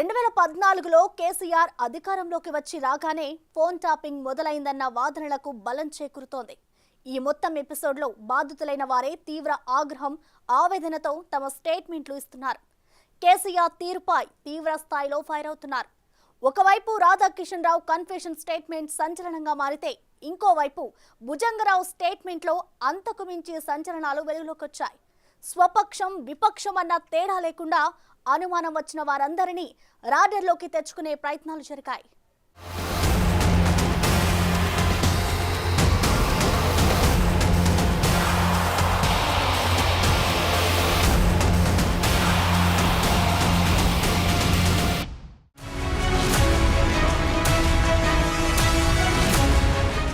2014లో కేసీఆర్ అధికారంలోకి వచ్చి రాగానే ఫోన్ ట్యాపింగ్ మొదలైందన్న వాదనలకు బలం చేకూరుతోంది. ఈ మొత్తం ఎపిసోడ్లో బాధితులైన వారే తీవ్ర ఆగ్రహం, ఆవేదనతో తమ స్టేట్మెంట్లు ఇస్తున్నారు. కేసీఆర్ తీరుపై తీవ్ర స్థాయిలో ఫైర్ అవుతున్నారు. ఒకవైపు రాధాకిషన్ రావు కన్ఫెషన్ స్టేట్మెంట్ సంచలనంగా మారితే, ఇంకోవైపు భుజంగరావు స్టేట్మెంట్లో అంతకు మించి సంచలనాలు వెలుగులోకొచ్చాయి. స్వపక్షం విపక్షం అన్న తేడా లేకుండా అనుమానం వచ్చిన వారందరినీ రాడర్లోకి తెచ్చుకునే ప్రయత్నాలు జరిగాయి.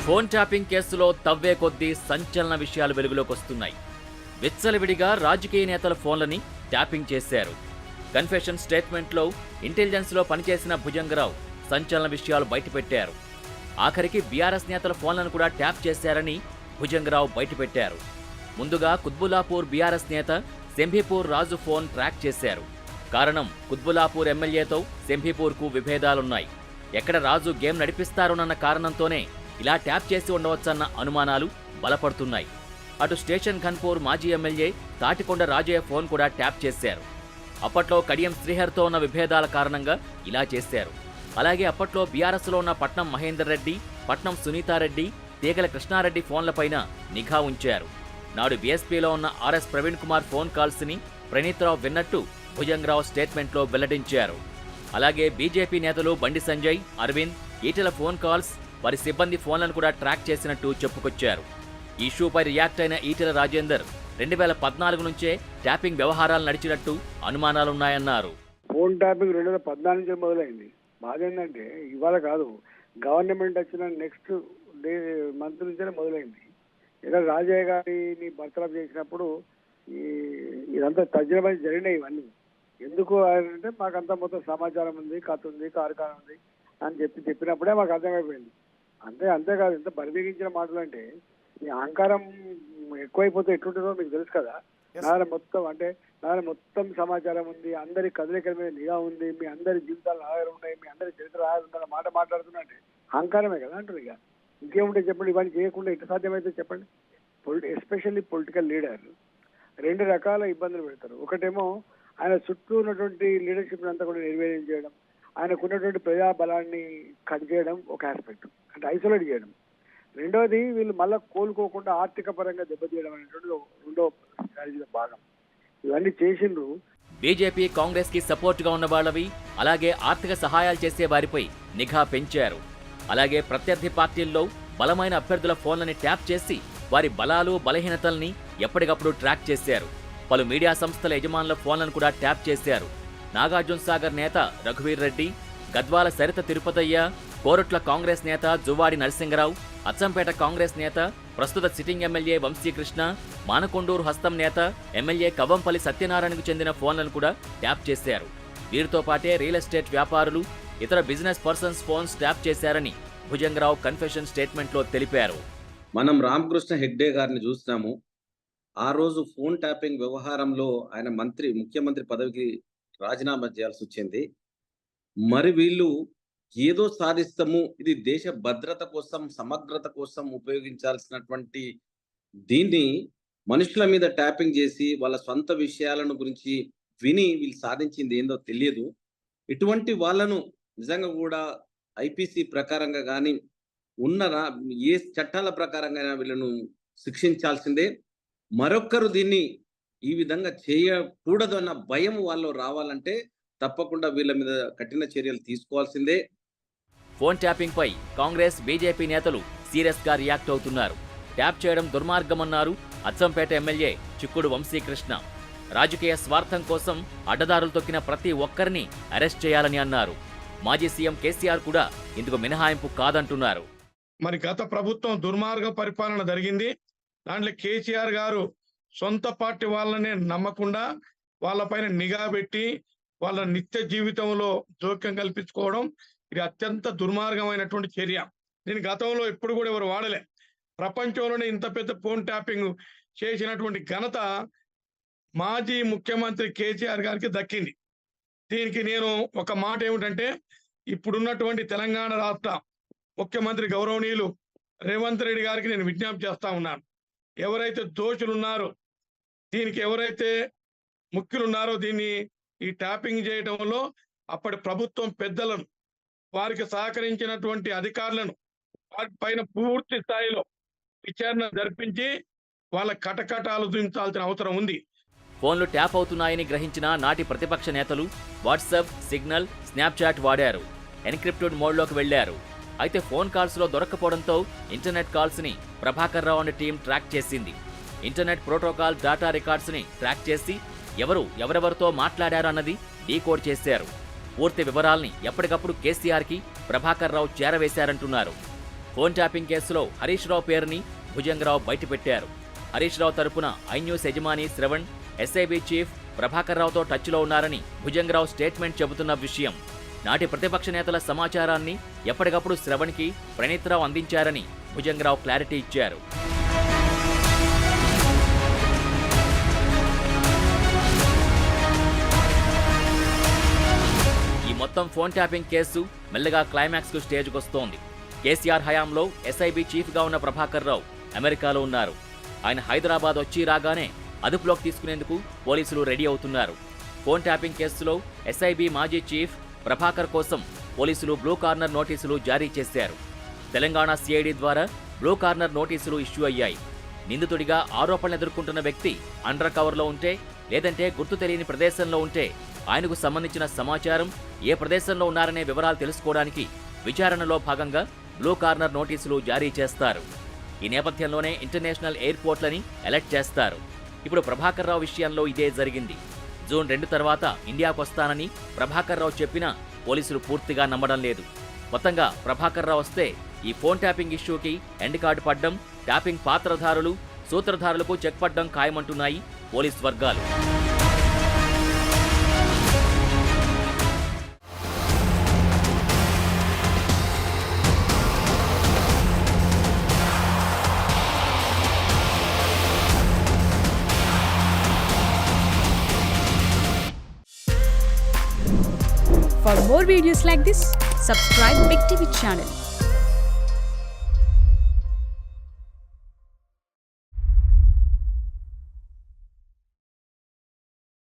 ఫోన్ ట్యాపింగ్ కేసులో తవ్వే కొద్దీ సంచలన విషయాలు వెలుగులోకి వస్తున్నాయి. విచ్చలవిడిగా రాజకీయ నేతల ఫోన్లని ట్యాపింగ్ చేశారు. కన్ఫెషన్ స్టేట్మెంట్లో ఇంటెలిజెన్స్లో పనిచేసిన భుజంగరావు సంచలన విషయాలు బయటపెట్టారు. ఆఖరికి బీఆర్ఎస్ నేతల ఫోన్లను కూడా ట్యాప్ చేశారని భుజంగరావు బయటపెట్టారు. ముందుగా కుత్బుల్లాపూర్ బీఆర్ఎస్ నేత శంభీపూర్ రాజు ఫోన్ ట్రాక్ చేశారు. కారణం, కుత్బుల్లాపూర్ ఎమ్మెల్యేతో శంభీపూర్కు విభేదాలున్నాయి. ఎక్కడ రాజు గేమ్ నడిపిస్తారోనన్న కారణంతోనే ఇలా ట్యాప్ చేసి ఉండవచ్చన్న అనుమానాలు బలపడుతున్నాయి. అటు స్టేషన్ ఘన్పూర్ మాజీ ఎమ్మెల్యే తాటికొండ రాజయ్య ఫోన్ కూడా ట్యాప్ చేశారు. అప్పట్లో కడియం శ్రీహర్తో ఉన్న విభేదాల కారణంగా ఇలా చేశారు. అలాగే అప్పట్లో బీఆర్ఎస్లో ఉన్న పట్నం మహేందర్ రెడ్డి, పట్నం సునీతారెడ్డి, తీగల కృష్ణారెడ్డి ఫోన్లపైన నిఘా ఉంచారు. నాడు బీఎస్పీలో ఉన్న ఆర్ఎస్ ప్రవీణ్ కుమార్ ఫోన్ కాల్స్ని ప్రణీత్రావు విన్నట్టు భుజంగరావు స్టేట్మెంట్లో వెల్లడించారు. అలాగే బీజేపీ నేతలు బండి సంజయ్, అరవింద్, ఈటెల ఫోన్ కాల్స్, వారి సిబ్బంది ఫోన్లను కూడా ట్రాక్ చేసినట్టు చెప్పుకొచ్చారు. ఈ ఇష్యూపై రియాక్ట్ అయిన ఈటెల రాజేందర్ 2014 నుంచే ట్యాపింగ్ వ్యవహారాలు నడిచినట్టు అనుమానాలున్నాయన్నారు. ఫోన్ ట్యాపింగ్ 2014 నుంచి మొదలైంది. బాధ ఏంటంటే ఇవాళ కాదు, గవర్నమెంట్ వచ్చిన నెక్స్ట్ మంత్ నుంచే మొదలైంది. ఏదో రాజయ్య గారిని బర్తరఫ్ చేసినప్పుడు ఇదంతా తజ్జనపై జరిగినాయి. ఇవన్నీ ఎందుకు అంటే మాకంతా మొత్తం సమాచారం ఉంది, కథ ఉంది, కార్యక్రమం ఉంది అని చెప్పినప్పుడే మాకు అర్థమైపోయింది. అంతేకాదు, ఇంత బరిబిగించిన మాటలు అంటే మీ అహంకారం ఎక్కువైపోతే ఎట్లుంటుందో మీకు తెలుసు కదా. నా మొత్తం సమాచారం ఉంది, అందరి కదలికల మీద నిఘా ఉంది, మీ అందరి జీవితాలు ఆధారం ఉన్నాయి, మీ అందరి చరిత్ర ఆధారం ఉందన్న మాట మాట్లాడుతున్నట్టే అహంకారమే కదా అంటారు. ఇక ఇంకేముంటే చెప్పండి, ఇవన్నీ చేయకుండా ఎట్లా సాధ్యమైతే చెప్పండి. ఎస్పెషల్లీ పొలిటికల్ లీడర్ 2 రకాల ఇబ్బందులు పెడతారు. ఒకటేమో ఆయన చుట్టూ ఉన్నటువంటి లీడర్షిప్ అంతా కూడా నిర్వీర్యం చేయడం, ఆయనకున్నటువంటి ప్రజా బలాన్ని కట్ చేయడం ఒక ఆస్పెక్ట్, అంటే ఐసోలేట్ చేయడం. రెండోది వీళ్ళు మళ్ళీ కోలుకోకుండా ఆర్థిక పరంగా దెబ్బతీయడం అనేటువంటి రెండో స్ట్రాటజీలో భాగం. ఇవన్నీ చేసిండ్రు. బీజేపీ, కాంగ్రెస్ కి సపోర్ట్ గా ఉన్న వాళ్ళవి, అలాగే ఆర్థిక సహాయాలు చేసే వారిపై నిఘా పెంచారు. అలాగే ప్రత్యర్థి పార్టీల్లో బలమైన అభ్యర్థుల ఫోన్లని ట్యాప్ చేసి వారి బలాలు, బలహీనతల్ని ఎప్పటికప్పుడు ట్రాక్ చేశారు. పలు మీడియా సంస్థల యజమానుల ఫోన్లను కూడా ట్యాప్ చేశారు. నాగార్జున సాగర్ నేత రఘువీర్ రెడ్డి, గద్వాల సరిత తిరుపతయ్య, కోరుట్ల కాంగ్రెస్ నేత జువ్వాడి నరసింగరావు, అచ్చంపేట కాంగ్రెస్ నేత ప్రస్తుత సిట్టింగ్ ఎమ్మెల్యే వంశీకృష్ణ, మానకొండూరు హస్తం నేత ఎమ్మెల్యే కవ్వంపల్లి సత్యనారాయణకు చెందిన ఫోన్లను కూడా ట్యాప్ చేశారు. వీరితో పాటే రియల్ ఎస్టేట్ వ్యాపారులు, ఇతర బిజినెస్ పర్సన్స్ ఫోన్స్ ట్యాప్ చేశారని భుజంగరావు కన్ఫెషన్ స్టేట్మెంట్లో తెలిపారు. మనం రామకృష్ణ హెగ్డే గారిని చూస్తున్నాము. ఆ రోజు ఫోన్ ట్యాపింగ్ వ్యవహారంలో ఆయన ముఖ్యమంత్రి పదవికి రాజీనామా చేయాల్సి వచ్చింది. మరి వీళ్ళు ఏదో సాధిస్తాము, ఇది దేశ భద్రత కోసం, సమగ్రత కోసం ఉపయోగించాల్సినటువంటి దీన్ని మనుషుల మీద ట్యాపింగ్ చేసి వాళ్ళ సొంత విషయాలను గురించి విని వీళ్ళు సాధించింది ఏందో తెలియదు. ఇటువంటి వాళ్ళను నిజంగా కూడా ఐపీసీ ప్రకారంగా కానీ ఏ చట్టాల ప్రకారంగా వీళ్ళను శిక్షించాల్సిందే. మరొక్కరు దీన్ని ఈ విధంగా చేయకూడదు అన్న భయం వాళ్ళు రావాలంటే తప్పకుండా వీళ్ళ మీద కఠిన చర్యలు తీసుకోవాల్సిందే. ఫోన్ ట్యాపింగ్ పై కాంగ్రెస్, బీజేపీ నేతలు సీరియస్ గా రియాక్ట్ అవుతున్నారు. ట్యాప్ చేయడం దుర్మార్గమన్నారు అచ్చంపేట ఎమ్మెల్యే చిక్కుడు వంశీకృష్ణ. రాజకీయ స్వార్థం కోసం అడ్డదారులు తొక్కిన ప్రతి ఒక్కరిని అరెస్ట్ చేయాలని అన్నారు. మాజీ సీఎం కేసీఆర్ కూడా ఇందుకు మినహాయింపు కాదంటున్నారు. మరి గత ప్రభుత్వం దుర్మార్గ పరిపాలన జరిగింది. దాంట్లో కేసీఆర్ గారు సొంత పార్టీ వాళ్ళనే నమ్మకుండా వాళ్ళపైన నిఘా పెట్టి వాళ్ళ నిత్య జీవితంలో జోక్యం కల్పించుకోవడం ఇది అత్యంత దుర్మార్గమైనటువంటి చర్య. దీని గతంలో ఎప్పుడు కూడా ఎవరు వాడలే. ప్రపంచంలోనే ఇంత పెద్ద ఫోన్ ట్యాపింగ్ చేసినటువంటి ఘనత మాజీ ముఖ్యమంత్రి కేసీఆర్ గారికి దక్కింది. దీనికి నేను ఒక మాట ఏమిటంటే, ఇప్పుడున్నటువంటి తెలంగాణ రాష్ట్ర ముఖ్యమంత్రి గౌరవనీయులు రేవంత్ రెడ్డి గారికి నేను విజ్ఞప్తి చేస్తా ఉన్నాను. ఎవరైతే దోషులు ఉన్నారో, దీనికి ఎవరైతే ముఖ్యులున్నారో, దీన్ని ఈ ట్యాపింగ్ చేయడంలో అప్పటి ప్రభుత్వం పెద్దలను, వారికి సహకరించినటువంటి అధికారులను వారిపైన పూర్తి స్థాయిలో విచారణ జరిపించి వాళ్ళ కటకటాలు దించాల్సిన అవసరం ఉంది. ఫోన్లు ట్యాప్ అవుతున్నాయని గ్రహించిన నాటి ప్రతిపక్ష నేతలు వాట్సాప్, సిగ్నల్, స్నాప్చాట్ వాడారు. ఎన్క్రిప్టెడ్ మోడ్లోకి వెళ్లారు. అయితే ఫోన్ కాల్స్లో దొరక్కపోవడంతో ఇంటర్నెట్ కాల్స్ని ప్రభాకర్ రావు అనే టీం ట్రాక్ చేసింది. ఇంటర్నెట్ ప్రోటోకాల్ డేటా రికార్డ్స్ని ట్రాక్ చేసి ఎవరెవరితో మాట్లాడారు అన్నది డీకోడ్ చేశారు. పూర్తి వివరాల్ని ఎప్పటికప్పుడు కేసీఆర్కి ప్రభాకర్ రావు చేరవేశారంటున్నారు. ఫోన్ ట్యాపింగ్ కేసులో హరీష్ రావు పేరుని భుజంగరావు బయటపెట్టారు. హరీష్ రావు తరపున ఐన్యూస్ యజమాని శ్రవణ్, ఎస్ఐబి చీఫ్ ప్రభాకర్ రావుతో టచ్లో ఉన్నారని భుజంగరావు స్టేట్మెంట్ చెబుతున్న విషయం. నాటి ప్రతిపక్ష నేతల సమాచారాన్ని ఎప్పటికప్పుడు శ్రవణ్కి ప్రణీత్రావు అందించారని భుజంగరావు క్లారిటీ ఇచ్చారు. ఈ మొత్తం ఫోన్ ట్యాపింగ్ కేసు మెల్లగా క్లైమాక్స్కు స్టేజ్కొస్తోంది. కేసీఆర్ హయాంలో ఎస్ఐబి చీఫ్గా ఉన్న ప్రభాకర్ రావు అమెరికాలో ఉన్నారు. ఆయన హైదరాబాద్ వచ్చి రాగానే అదుపులోకి తీసుకునేందుకు పోలీసులు రెడీ అవుతున్నారు. ఫోన్ ట్యాపింగ్ కేసులో ఎస్ఐబి మాజీ చీఫ్ ప్రభాకర్ కోసం పోలీసులు బ్లూ కార్నర్ నోటీసులు జారీ చేశారు. తెలంగాణ సిఐడి ద్వారా బ్లూ కార్నర్ నోటీసులు ఇష్యూ అయ్యాయి. నిందితుడిగా ఆరోపణలు ఎదుర్కొంటున్న వ్యక్తి అండర్ కవర్లో ఉంటే, లేదంటే గుర్తు తెలియని ప్రదేశంలో ఉంటే ఆయనకు సంబంధించిన సమాచారం, ఏ ప్రదేశంలో ఉన్నారనే వివరాలు తెలుసుకోవడానికి విచారణలో భాగంగా బ్లూ కార్నర్ నోటీసులు జారీ చేస్తారు. ఈ నేపథ్యంలోనే ఇంటర్నేషనల్ ఎయిర్పోర్ట్లని అలర్ట్ చేస్తారు. ఇప్పుడు ప్రభాకర్ రావు విషయంలో ఇదే జరిగింది. జూన్ 2 తర్వాత ఇండియాకు వస్తానని ప్రభాకర్ రావు చెప్పినా పోలీసులు పూర్తిగా నమ్మడం లేదు. మొత్తంగా ప్రభాకర్ రావు వస్తే ఈ ఫోన్ ట్యాపింగ్ ఇష్యూకి ఎండ్ కార్డు పడ్డం, ట్యాపింగ్ పాత్రధారులు, సూత్రధారులకు చెక్ పడ్డం ఖాయమంటున్నాయి పోలీస్ వర్గాలు. For more videos like this, subscribe Big TV channel.